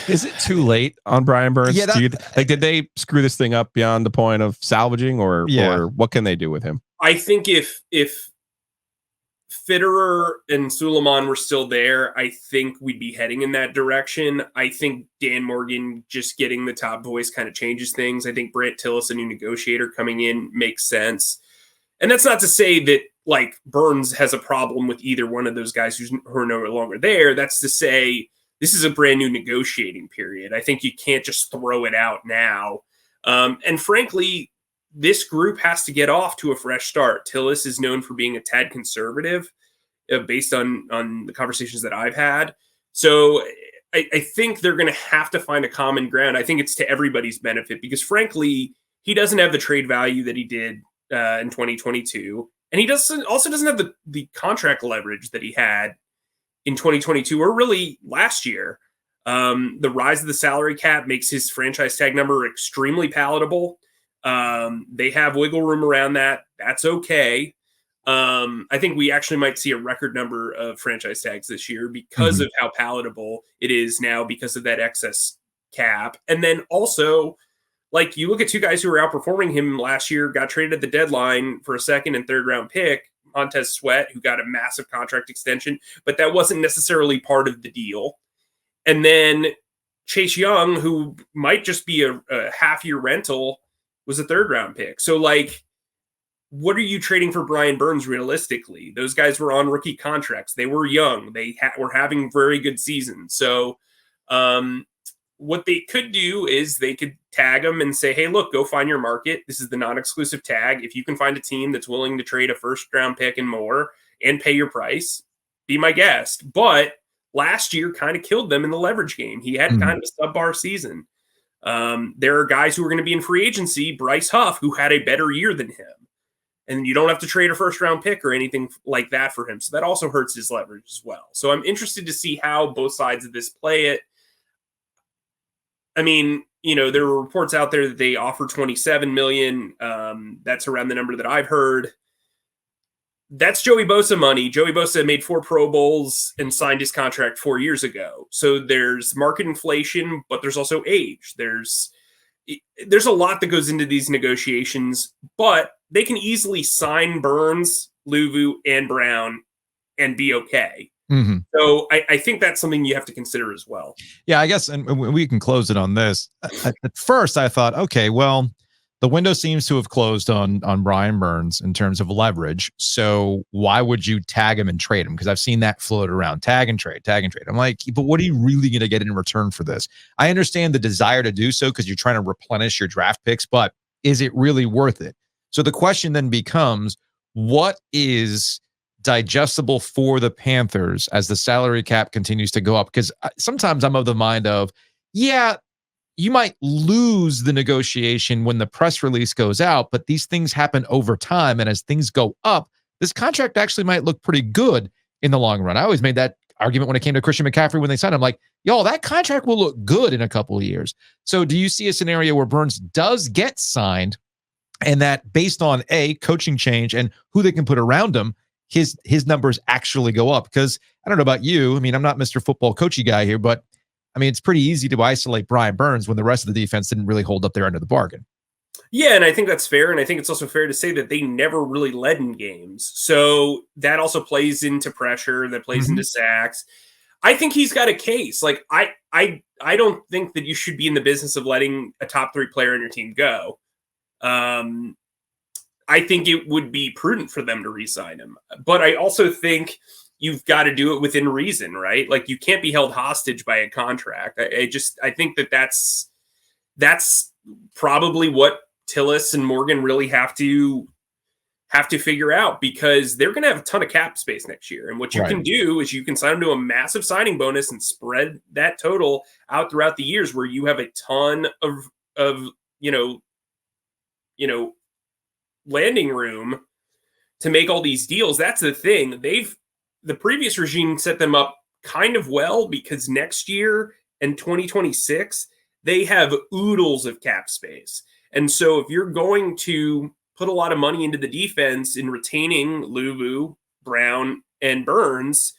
Is it too late on Brian Burns? Yeah, did they screw this thing up beyond the point of salvaging, or what can they do with him? I think if Fitterer and Suleiman were still there, I think we'd be heading in that direction. I think Dan Morgan just getting the top voice kind of changes things. I think Brant Tillis, a new negotiator coming in, makes sense. And that's not to say that like Burns has a problem with either one of those guys who are no longer there. That's to say this is a brand new negotiating period. I think you can't just throw it out now. And frankly, this group has to get off to a fresh start. Tillis is known for being a tad conservative based on the conversations that I've had. So I think they're going to have to find a common ground. I think it's to everybody's benefit because, frankly, he doesn't have the trade value that he did in 2022. And he also doesn't have the contract leverage that he had in 2022 or really last year. The rise of the salary cap makes his franchise tag number extremely palatable. They have wiggle room around that. That's okay. I think we actually might see a record number of franchise tags this year because of how palatable it is now because of that excess cap. And then also, like, you look at two guys who were outperforming him last year, got traded at the deadline for a second and third round pick, Montez Sweat, who got a massive contract extension, but that wasn't necessarily part of the deal. And then Chase Young, who might just be a half-year rental, was a third-round pick. So, like, what are you trading for Brian Burns realistically? Those guys were on rookie contracts. They were young. They were having very good seasons. So what they could do is they could tag them and say, hey, look, go find your market. This is the non-exclusive tag. If you can find a team that's willing to trade a first-round pick and more and pay your price, be my guest. But last year kind of killed them in the leverage game. He had kind of a subpar season. There are guys who are going to be in free agency, Bryce Huff, who had a better year than him. And you don't have to trade a first-round pick or anything like that for him. So that also hurts his leverage as well. So I'm interested to see how both sides of this play it. I mean, you know, there were reports out there that they offered $27 million. That's around the number that I've heard. That's Joey Bosa money. Joey Bosa made 4 Pro Bowls and signed his contract 4 years ago. So there's market inflation, but there's also age. There's a lot that goes into these negotiations, but they can easily sign Burns, Luvu, and Brown and be okay. So I think that's something you have to consider as well. Yeah, I guess, and we can close it on this. At first, I thought, okay, well, the window seems to have closed on Brian Burns in terms of leverage. So why would you tag him and trade him? Because I've seen that float around. Tag and trade. I'm like, but what are you really going to get in return for this? I understand the desire to do so because you're trying to replenish your draft picks, but is it really worth it? So the question then becomes, what is digestible for the Panthers as the salary cap continues to go up? Because sometimes I'm of the mind of, yeah, you might lose the negotiation when the press release goes out, but these things happen over time. And as things go up, this contract actually might look pretty good in the long run. I always made that argument when it came to Christian McCaffrey when they signed him. Like, yo, that contract will look good in a couple of years. So do you see a scenario where Burns does get signed and that based on coaching change and who they can put around him, his numbers actually go up? Because I don't know about you. I mean, I'm not Mr. Football coachy guy here, but I mean, it's pretty easy to isolate Brian Burns when the rest of the defense didn't really hold up their end of the bargain. Yeah, and I think that's fair. And I think it's also fair to say that they never really led in games. So that also plays into pressure, that plays into sacks. I think he's got a case. Like, I don't think that you should be in the business of letting a top 3 player on your team go. I think it would be prudent for them to re-sign him. But I also think you've got to do it within reason, right? Like, you can't be held hostage by a contract. I think that's probably what Tillis and Morgan really have to figure out, because they're going to have a ton of cap space next year. And what you can do is you can sign them to a massive signing bonus and spread that total out throughout the years, where you have a ton of landing room to make all these deals. That's the thing. The previous regime set them up kind of well, because next year and 2026, they have oodles of cap space. And so if you're going to put a lot of money into the defense in retaining Luvu, Brown, and Burns,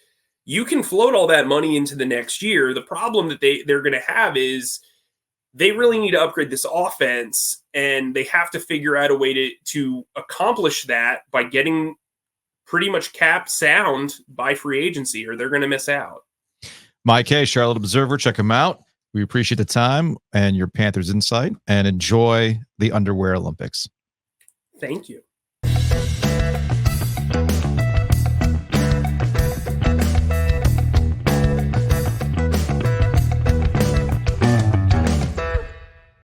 you can float all that money into the next year. The problem that they're going to have is they really need to upgrade this offense, and they have to figure out a way to accomplish that by getting pretty much cap sound by free agency, or they're going to miss out. Mike Kaye, Charlotte Observer. Check him out. We appreciate the time and your Panthers insight, and enjoy the Underwear Olympics. Thank you.